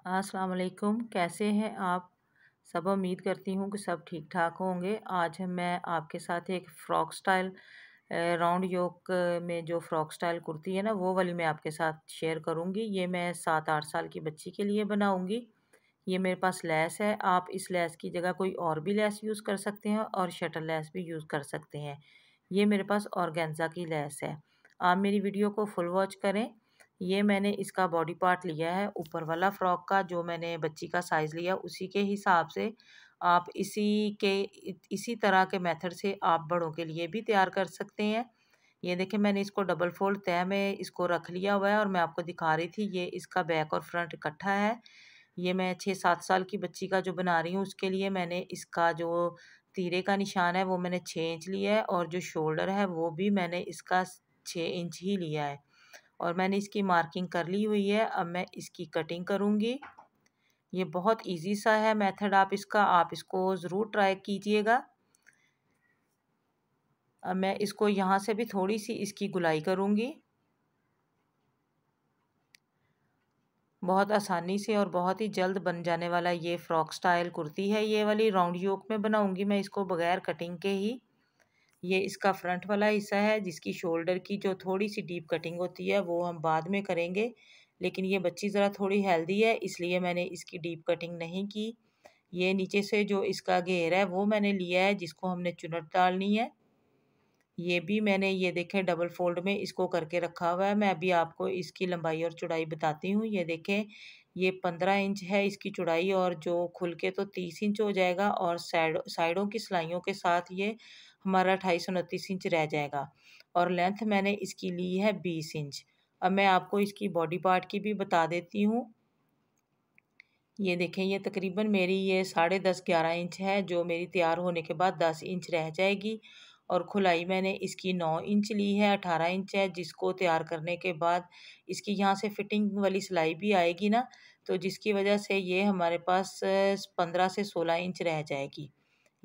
अस्सलाम वालेकुम। कैसे हैं आप सब? उम्मीद करती हूँ कि सब ठीक ठाक होंगे। आज मैं आपके साथ एक फ़्रॉक स्टाइल राउंड योक में जो फ़्रॉक स्टाइल कुर्ती है ना, वो वाली मैं आपके साथ शेयर करूँगी। ये मैं 7-8 साल की बच्ची के लिए बनाऊँगी। ये मेरे पास लेस है। आप इस लेस की जगह कोई और भी लेस यूज़ कर सकते हैं और शटल लेस भी यूज़ कर सकते हैं। ये मेरे पास ऑर्गेन्जा की लेस है। आप मेरी वीडियो को फुल वॉच करें। ये मैंने इसका बॉडी पार्ट लिया है ऊपर वाला फ्रॉक का, जो मैंने बच्ची का साइज़ लिया उसी के हिसाब से आप इसी तरह के मेथड से आप बड़ों के लिए भी तैयार कर सकते हैं। ये देखिए, मैंने इसको डबल फोल्ड तह में इसको रख लिया हुआ है और मैं आपको दिखा रही थी। ये इसका बैक और फ्रंट इकट्ठा है। ये मैं 6-7 साल की बच्ची का जो बना रही हूँ उसके लिए मैंने इसका जो तीरे का निशान है वो मैंने 6 इंच लिया है और जो शोल्डर है वो भी मैंने इसका 6 इंच ही लिया है और मैंने इसकी मार्किंग कर ली हुई है। अब मैं इसकी कटिंग करूँगी। ये बहुत इजी सा है मेथड, आप इसको ज़रूर ट्राई कीजिएगा। अब मैं इसको यहाँ से भी थोड़ी सी इसकी गुलाई करूँगी। बहुत आसानी से और बहुत ही जल्द बन जाने वाला ये फ्रॉक स्टाइल कुर्ती है। ये वाली राउंड योक में बनाऊँगी मैं इसको बगैर कटिंग के ही। ये इसका फ्रंट वाला हिस्सा है जिसकी शोल्डर की जो थोड़ी सी डीप कटिंग होती है वो हम बाद में करेंगे, लेकिन ये बच्ची ज़रा थोड़ी हेल्दी है इसलिए मैंने इसकी डीप कटिंग नहीं की। ये नीचे से जो इसका घेर है वो मैंने लिया है जिसको हमने चुनट डालनी है। ये भी मैंने ये देखें डबल फोल्ड में इसको करके रखा हुआ है। मैं अभी आपको इसकी लंबाई और चौड़ाई बताती हूँ। ये देखें, ये 15 इंच है इसकी चौड़ाई और जो खुल के तो 30 इंच हो जाएगा और साइडों की सिलाइयों के साथ ये हमारा 28-29 इंच रह जाएगा और लेंथ मैंने इसकी ली है 20 इंच। अब मैं आपको इसकी बॉडी पार्ट की भी बता देती हूँ। ये देखें, ये तकरीबन मेरी ये 10.5-11 इंच है जो मेरी तैयार होने के बाद 10 इंच रह जाएगी और खुलाई मैंने इसकी 9 इंच ली है। 18 इंच है जिसको तैयार करने के बाद इसकी यहाँ से फिटिंग वाली सिलाई भी आएगी ना, तो जिसकी वजह से ये हमारे पास 15 से 16 इंच रह जाएगी।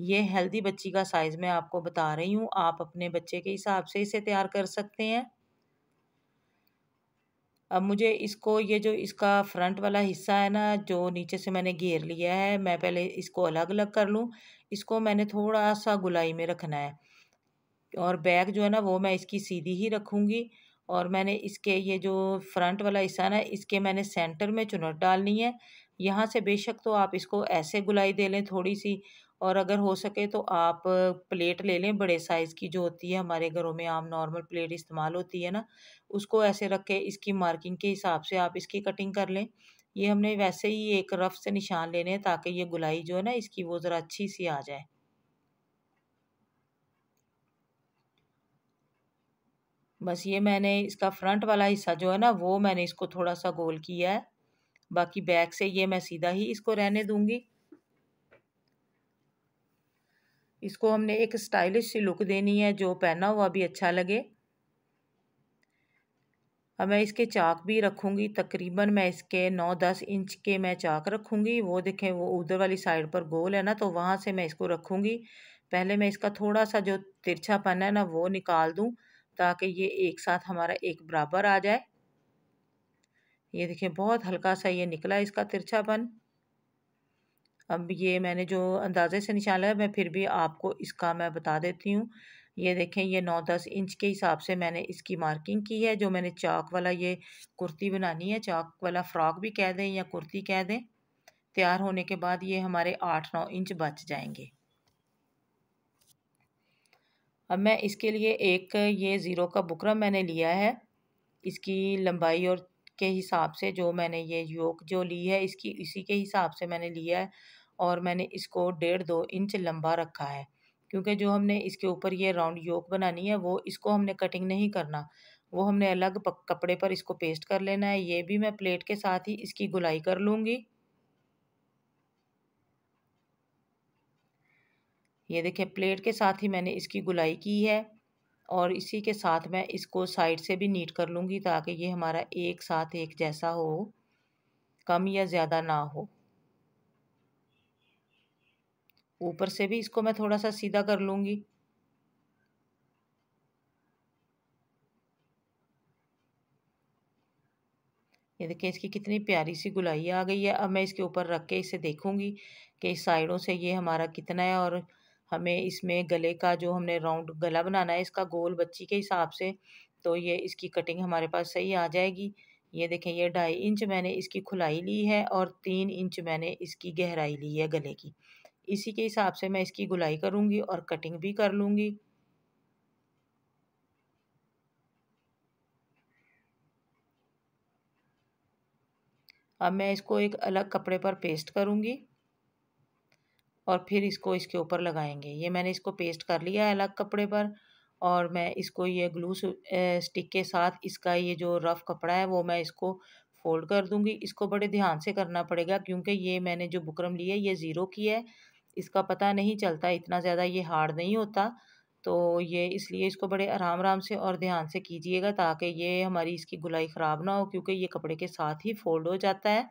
ये हेल्दी बच्ची का साइज़ मैं आपको बता रही हूँ। आप अपने बच्चे के हिसाब से इसे तैयार कर सकते हैं। अब मुझे इसको ये जो इसका फ्रंट वाला हिस्सा है ना, जो नीचे से मैंने घेर लिया है, मैं पहले इसको अलग-अलग कर लूँ। इसको मैंने थोड़ा-सा गुलाई में रखना है और बैक जो है ना वो मैं इसकी सीधी ही रखूँगी और मैंने इसके ये जो फ्रंट वाला हिस्सा है ना, इसके मैंने सेंटर में चुनट डालनी है। यहाँ से बेशक तो आप इसको ऐसे गुलाई दे लें थोड़ी-सी, और अगर हो सके तो आप प्लेट ले लें बड़े साइज़ की जो होती है, हमारे घरों में आम नॉर्मल प्लेट इस्तेमाल होती है ना, उसको ऐसे रख के इसकी मार्किंग के हिसाब से आप इसकी कटिंग कर लें। ये हमने वैसे ही एक रफ से निशान लेने हैं ताकि ये गुलाई जो है ना इसकी वो ज़रा अच्छी सी आ जाए। बस ये मैंने इसका फ्रंट वाला हिस्सा जो है ना वो मैंने इसको थोड़ा-सा गोल किया है। बाकी बैक से ये मैं सीधा ही इसको रहने दूँगी। इसको हमने एक स्टाइलिश सी लुक देनी है जो पहना हुआ भी अच्छा लगे। अब मैं इसके चाक भी रखूँगी, तकरीबन मैं इसके 9-10 इंच के मैं चाक रखूँगी। वो देखें, वो उधर वाली साइड पर गोल है ना, तो वहाँ से मैं इसको रखूँगी। पहले मैं इसका थोड़ा-सा जो तिरछापन है ना वो निकाल दूँ ताकि ये एक साथ हमारा एक बराबर आ जाए। ये देखिए, बहुत हल्का सा ये निकला इसका तिरछापन। अब ये मैंने जो अंदाज़े से निशान लगाया, मैं फिर भी आपको इसका मैं बता देती हूँ। ये देखें, ये 9-10 इंच के हिसाब से मैंने इसकी मार्किंग की है। जो मैंने चाक वाला ये कुर्ती बनानी है, चाक वाला फ्रॉक भी कह दें या कुर्ती कह दें, तैयार होने के बाद ये हमारे 8-9 इंच बच जाएंगे। अब मैं इसके लिए एक ये ज़ीरो का बुकरम मैंने लिया है। इसकी लंबाई और के हिसाब से जो मैंने ये योक जो ली है इसकी इसी के हिसाब से मैंने लिया है और मैंने इसको 1.5-2 इंच लंबा रखा है, क्योंकि जो हमने इसके ऊपर ये राउंड योक बनानी है वो इसको हमने कटिंग नहीं करना, वो हमने अलग कपड़े पर इसको पेस्ट कर लेना है। ये भी मैं प्लेट के साथ ही इसकी गुलाई कर लूँगी। ये देखिए, प्लेट के साथ ही मैंने इसकी गुलाई की है और इसी के साथ मैं इसको साइड से भी नीट कर लूँगी ताकि ये हमारा एक साथ एक जैसा हो, कम या ज़्यादा ना हो। ऊपर से भी इसको मैं थोड़ा-सा सीधा कर लूँगी। ये देखिए इसकी कितनी प्यारी सी गुलाई आ गई है। अब मैं इसके ऊपर रख के इसे देखूंगी कि इस साइडों से ये हमारा कितना है, और हमें इसमें गले का जो हमने राउंड गला बनाना है इसका गोल बच्ची के हिसाब से, तो ये इसकी कटिंग हमारे पास सही आ जाएगी। ये देखें ये 2.5 इंच मैंने इसकी खुलाई ली है और 3 इंच मैंने इसकी गहराई ली है गले की। इसी के हिसाब से मैं इसकी गुलाई करूंगी और कटिंग भी कर लूंगी। अब मैं इसको एक अलग कपड़े पर पेस्ट करूंगी और फिर इसको इसके ऊपर लगाएंगे। ये मैंने इसको पेस्ट कर लिया है अलग कपड़े पर, और मैं इसको ये ग्लू स्टिक के साथ इसका ये जो रफ कपड़ा है वो मैं इसको फोल्ड कर दूंगी। इसको बड़े ध्यान से करना पड़ेगा क्योंकि ये मैंने जो बुकरम ली है ये 0 की है, इसका पता नहीं चलता, इतना ज़्यादा ये हार्ड नहीं होता, तो ये इसलिए इसको बड़े आराम आराम से और ध्यान से कीजिएगा ताकि ये हमारी इसकी गुलाई ख़राब ना हो, क्योंकि ये कपड़े के साथ ही फोल्ड हो जाता है।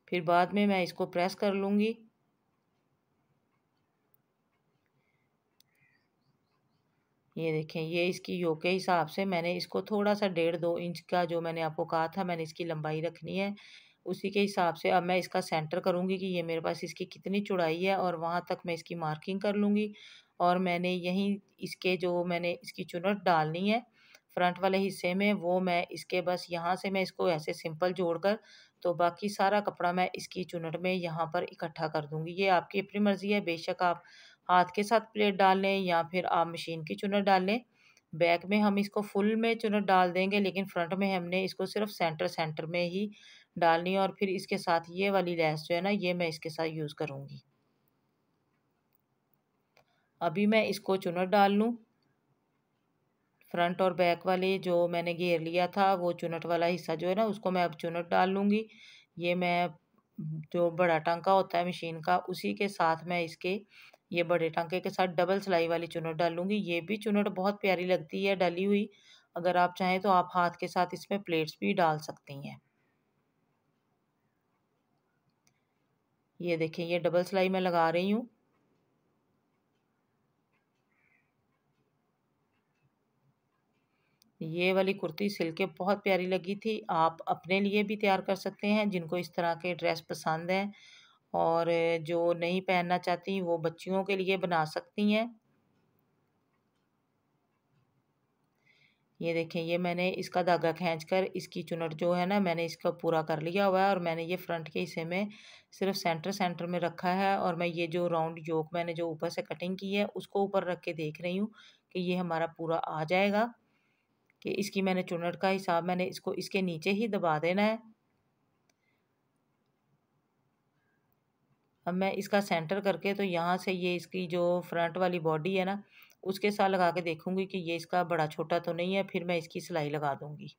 फिर बाद में मैं इसको प्रेस कर लूँगी। ये देखें ये इसकी योक के हिसाब से मैंने इसको थोड़ा सा 1.5-2 इंच का, जो मैंने आपको कहा था मैंने इसकी लंबाई रखनी है, उसी के हिसाब से अब मैं इसका सेंटर करूँगी कि ये मेरे पास इसकी कितनी चौड़ाई है, और वहाँ तक मैं इसकी मार्किंग कर लूँगी। और मैंने यहीं इसके जो मैंने इसकी चुनट डालनी है फ्रंट वाले हिस्से में, वो मैं इसके बस यहाँ से मैं इसको ऐसे सिंपल जोड़कर, तो बाकी सारा कपड़ा मैं इसकी चुनट में यहाँ पर इकट्ठा कर दूँगी। ये आपकी अपनी मर्ज़ी है, बेशक आप हाथ के साथ प्लेट डाल लें या फिर आप मशीन की चुनट डाल लें। बैक में हम इसको फुल में चुनट डाल देंगे, लेकिन फ्रंट में हमने इसको सिर्फ सेंटर सेंटर में ही डालनी है, और फिर इसके साथ ये वाली लेस जो है ना ये मैं इसके साथ यूज़ करूँगी। अभी मैं इसको चुनट डाल लूँ। फ्रंट और बैक वाले जो मैंने घेर लिया था वो चुनट वाला हिस्सा जो है ना उसको मैं अब चुनट डाल लूँगी। ये मैं जो बड़ा टांका होता है मशीन का उसी के साथ मैं इसके ये बड़े टांके के साथ डबल सिलाई वाली चुनट डालूँगी। ये भी चुनट बहुत प्यारी लगती है डली हुई। अगर आप चाहें तो आप हाथ के साथ इसमें प्लेट्स भी डाल सकती हैं। ये देखें ये डबल सिलाई मैं लगा रही हूँ। ये वाली कुर्ती सिल के बहुत प्यारी लगी थी। आप अपने लिए भी तैयार कर सकते हैं जिनको इस तरह के ड्रेस पसंद हैं, और जो नहीं पहनना चाहती वो बच्चियों के लिए बना सकती हैं। ये देखें ये मैंने इसका धागा खींचकर इसकी चुनट जो है ना मैंने इसका पूरा कर लिया हुआ है, और मैंने ये फ्रंट के हिस्से में सिर्फ सेंटर सेंटर में रखा है, और मैं ये जो राउंड योक मैंने जो ऊपर से कटिंग की है उसको ऊपर रख के देख रही हूँ कि ये हमारा पूरा आ जाएगा, कि इसकी मैंने चुनट का हिसाब मैंने इसको इसके नीचे ही दबा देना है। अब मैं इसका सेंटर करके तो यहाँ से ये इसकी जो फ्रंट वाली बॉडी है ना उसके साथ लगा के देखूंगी कि ये इसका बड़ा छोटा तो नहीं है, फिर मैं इसकी सिलाई लगा दूंगी।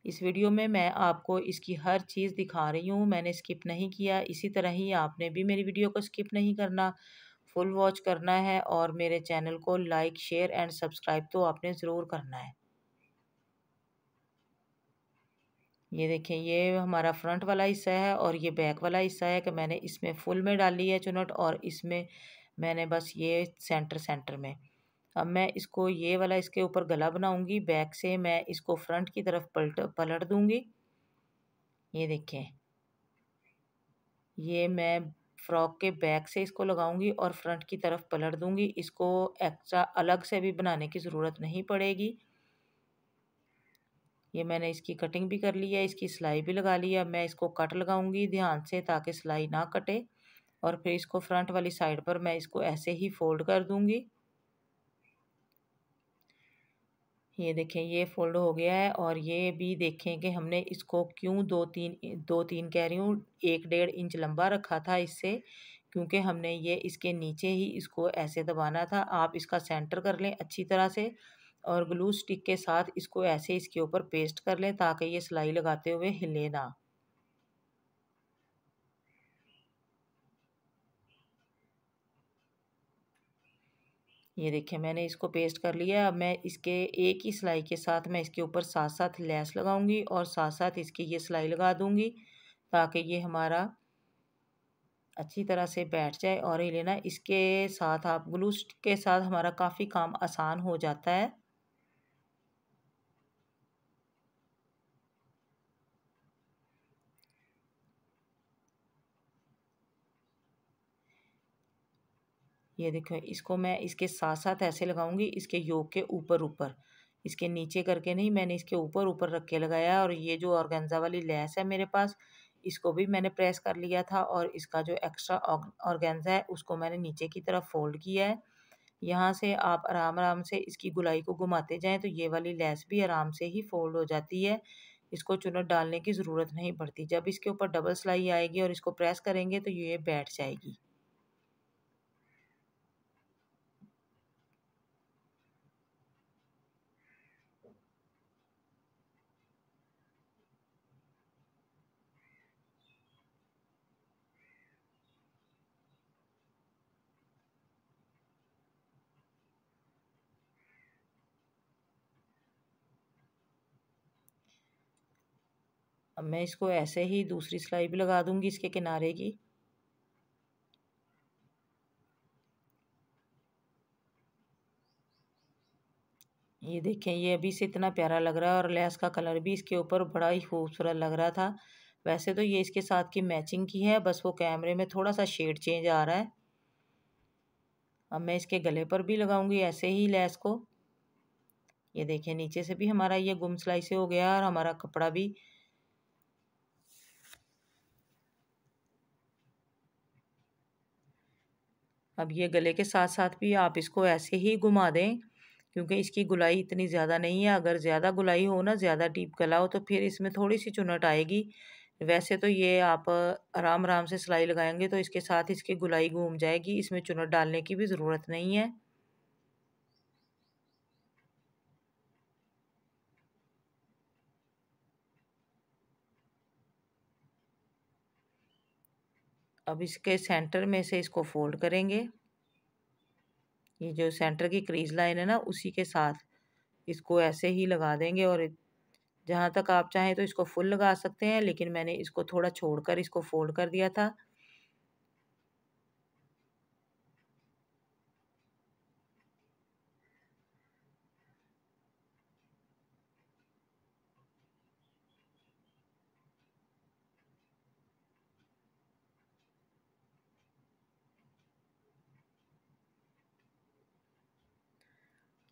इस वीडियो में मैं आपको इसकी हर चीज़ दिखा रही हूँ, मैंने स्किप नहीं किया। इसी तरह ही आपने भी मेरी वीडियो को स्किप नहीं करना, फुल वॉच करना है, और मेरे चैनल को लाइक शेयर एंड सब्सक्राइब तो आपने ज़रूर करना है। ये देखें ये हमारा फ्रंट वाला हिस्सा है और ये बैक वाला हिस्सा है कि मैंने इसमें फुल में डाली है चुनट, और इसमें मैंने बस ये सेंटर सेंटर में। अब मैं इसको ये वाला इसके ऊपर गला बनाऊंगी, बैक से मैं इसको फ्रंट की तरफ पलट दूंगी। ये देखें ये मैं फ्रॉक के बैक से इसको लगाऊंगी और फ्रंट की तरफ पलट दूंगी। इसको एक्स्ट्रा अलग से भी बनाने की ज़रूरत नहीं पड़ेगी। ये मैंने इसकी कटिंग भी कर ली है, इसकी सिलाई भी लगा ली है। अब मैं इसको कट लगाऊंगी ध्यान से ताकि सिलाई ना कटे, और फिर इसको फ्रंट वाली साइड पर मैं इसको ऐसे ही फोल्ड कर दूंगी। ये देखें ये फोल्ड हो गया है, और ये भी देखें कि हमने इसको क्यों दो तीन कह रही हूँ 1-1.5 इंच लंबा रखा था इससे, क्योंकि हमने ये इसके नीचे ही इसको ऐसे दबाना था। आप इसका सेंटर कर लें अच्छी तरह से, और ग्लू स्टिक के साथ इसको ऐसे इसके ऊपर पेस्ट कर लें ताकि ये सिलाई लगाते हुए हिले ना। ये देखिए मैंने इसको पेस्ट कर लिया। अब मैं इसके एक ही सिलाई के साथ मैं इसके ऊपर साथ साथ लेस लगाऊंगी और साथ साथ इसकी ये सिलाई लगा दूंगी ताकि ये हमारा अच्छी तरह से बैठ जाए और ये लेना, इसके साथ आप ग्लू स्टिक के साथ हमारा काफ़ी काम आसान हो जाता है। ये देखो, इसको मैं इसके साथ साथ ऐसे लगाऊंगी, इसके योक के ऊपर ऊपर, इसके नीचे करके नहीं, मैंने इसके ऊपर ऊपर रख के लगाया। और ये जो ऑर्गेन्जा वाली लेस है मेरे पास, इसको भी मैंने प्रेस कर लिया था और इसका जो एक्स्ट्रा ऑर्गेन्जा है उसको मैंने नीचे की तरफ फोल्ड किया है। यहाँ से आप आराम आराम से इसकी गुलाई को घुमाते जाएं तो ये वाली लेस भी आराम से ही फोल्ड हो जाती है। इसको चुन्नट डालने की ज़रूरत नहीं पड़ती। जब इसके ऊपर डबल सिलाई आएगी और इसको प्रेस करेंगे तो ये बैठ जाएगी। अब मैं इसको ऐसे ही दूसरी सिलाई भी लगा दूंगी इसके किनारे की। ये देखें, ये अभी से इतना प्यारा लग रहा है और लेस का कलर भी इसके ऊपर बड़ा ही खूबसूरत लग रहा था। वैसे तो ये इसके साथ की मैचिंग की है, बस वो कैमरे में थोड़ा सा शेड चेंज आ रहा है। अब मैं इसके गले पर भी लगाऊंगी ऐसे ही लेस को। ये देखिए, नीचे से भी हमारा ये गुम सिलाई से हो गया और हमारा कपड़ा भी। अब ये गले के साथ साथ भी आप इसको ऐसे ही घुमा दें, क्योंकि इसकी गुलाई इतनी ज़्यादा नहीं है। अगर ज़्यादा गुलाई हो ना, ज़्यादा डीप गला हो, तो फिर इसमें थोड़ी सी चुनट आएगी। वैसे तो ये आप आराम आराम से सिलाई लगाएंगे तो इसके साथ इसकी गुलाई घूम जाएगी, इसमें चुनट डालने की भी ज़रूरत नहीं है। अब इसके सेंटर में से इसको फोल्ड करेंगे। ये जो सेंटर की क्रीज लाइन है ना, उसी के साथ इसको ऐसे ही लगा देंगे। और जहाँ तक आप चाहें तो इसको फुल लगा सकते हैं, लेकिन मैंने इसको थोड़ा छोड़कर इसको फोल्ड कर दिया था।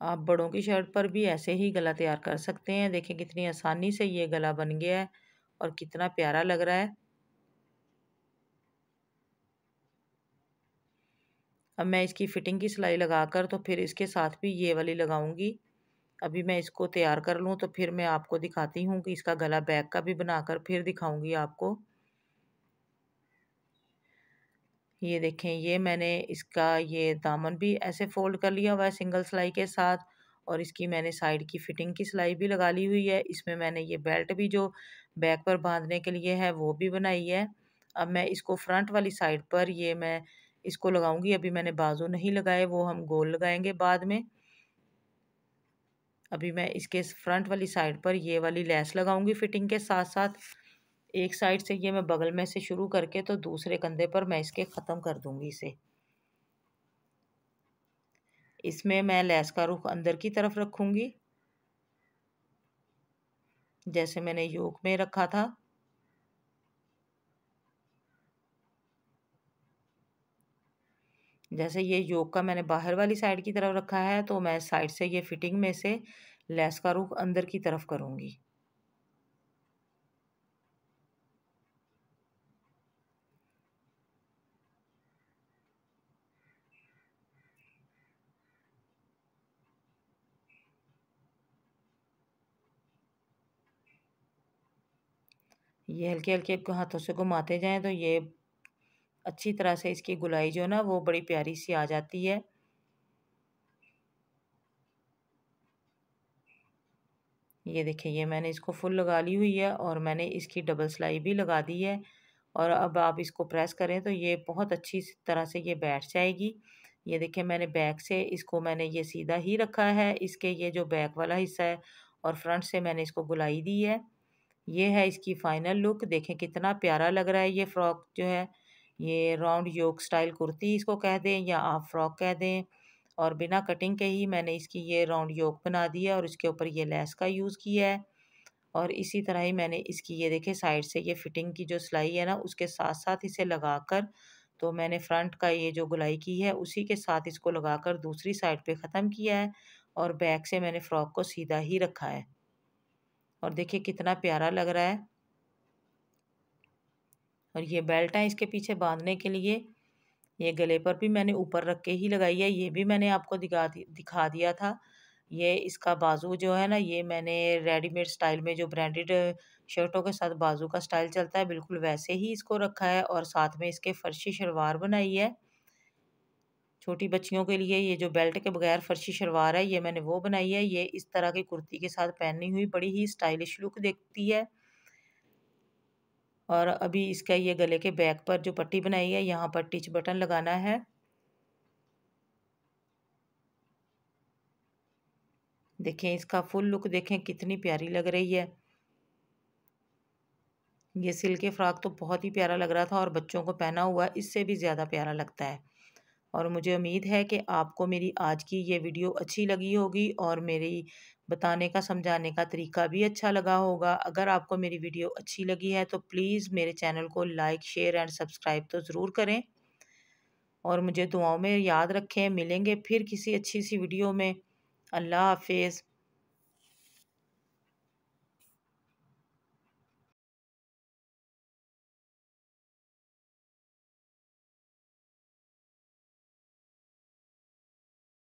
आप बड़ों की शर्ट पर भी ऐसे ही गला तैयार कर सकते हैं। देखें कितनी आसानी से ये गला बन गया है और कितना प्यारा लग रहा है। अब मैं इसकी फिटिंग की सिलाई लगाकर तो फिर इसके साथ भी ये वाली लगाऊंगी। अभी मैं इसको तैयार कर लूँ तो फिर मैं आपको दिखाती हूँ कि इसका गला बैक का भी बनाकर फिर दिखाऊंगी आपको। ये देखें, ये मैंने इसका ये दामन भी ऐसे फोल्ड कर लिया हुआ है सिंगल सिलाई के साथ। और इसकी मैंने साइड की फिटिंग की सिलाई भी लगा ली हुई है। इसमें मैंने ये बेल्ट भी जो बैक पर बांधने के लिए है वो भी बनाई है। अब मैं इसको फ्रंट वाली साइड पर ये मैं इसको लगाऊंगी। अभी मैंने बाजू नहीं लगाए, वो हम गोल लगाएंगे बाद में। अभी मैं इसके फ्रंट वाली साइड पर ये वाली लेस लगाऊंगी फिटिंग के साथ साथ। एक साइड से ये मैं बगल में से शुरू करके तो दूसरे कंधे पर मैं इसके ख़त्म कर दूंगी इसे। इसमें मैं लेस का रुख अंदर की तरफ रखूंगी, जैसे मैंने योक में रखा था। जैसे ये योक का मैंने बाहर वाली साइड की तरफ रखा है, तो मैं साइड से ये फिटिंग में से लेस का रुख अंदर की तरफ करूंगी। ये हल्के हल्के हाथों से घुमाते जाएं तो ये अच्छी तरह से इसकी गुलाई जो है ना वो बड़ी प्यारी सी आ जाती है। ये देखिए, ये मैंने इसको फुल लगा ली हुई है और मैंने इसकी डबल सिलाई भी लगा दी है। और अब आप इसको प्रेस करें तो ये बहुत अच्छी तरह से ये बैठ जाएगी। ये देखिए, मैंने बैक से इसको मैंने ये सीधा ही रखा है, इसके ये जो बैक वाला हिस्सा है, और फ्रंट से मैंने इसको गुलाई दी है। ये है इसकी फाइनल लुक। देखें कितना प्यारा लग रहा है ये फ्रॉक जो है। ये राउंड योक स्टाइल कुर्ती इसको कह दें या आप फ्रॉक कह दें। और बिना कटिंग के ही मैंने इसकी ये राउंड योक बना दी है और इसके ऊपर ये लेस का यूज़ किया है। और इसी तरह ही मैंने इसकी ये देखें साइड से ये फिटिंग की जो सिलाई है ना उसके साथ साथ इसे लगाकर, तो मैंने फ्रंट का ये जो गुलाई की है उसी के साथ इसको लगाकर दूसरी साइड पे ख़त्म किया है और बैक से मैंने फ्रॉक को सीधा ही रखा है। और देखिए कितना प्यारा लग रहा है। और ये बेल्ट है इसके पीछे बांधने के लिए, ये गले पर भी मैंने ऊपर रख के ही लगाई है, ये भी मैंने आपको दिखा दिया था। ये इसका बाजू जो है ना, ये मैंने रेडीमेड स्टाइल में जो ब्रांडेड शर्टों के साथ बाजू का स्टाइल चलता है बिल्कुल वैसे ही इसको रखा है और साथ में इसके फर्शी शलवार बनाई है। छोटी बच्चियों के लिए ये जो बेल्ट के बगैर फर्शी शलवार है ये मैंने वो बनाई है। ये इस तरह की कुर्ती के साथ पहनी हुई बड़ी ही स्टाइलिश लुक देखती है। और अभी इसका ये गले के बैक पर जो पट्टी बनाई है यहाँ पर टिच बटन लगाना है। देखें इसका फुल लुक देखें कितनी प्यारी लग रही है। ये सिल्क फ्रॉक तो बहुत ही प्यारा लग रहा था और बच्चों को पहना हुआ इससे भी ज़्यादा प्यारा लगता है। और मुझे उम्मीद है कि आपको मेरी आज की ये वीडियो अच्छी लगी होगी और मेरी बताने का समझाने का तरीका भी अच्छा लगा होगा। अगर आपको मेरी वीडियो अच्छी लगी है तो प्लीज़ मेरे चैनल को लाइक शेयर एंड सब्सक्राइब तो ज़रूर करें और मुझे दुआओं में याद रखें। मिलेंगे फिर किसी अच्छी सी वीडियो में। अल्लाह हाफिज़।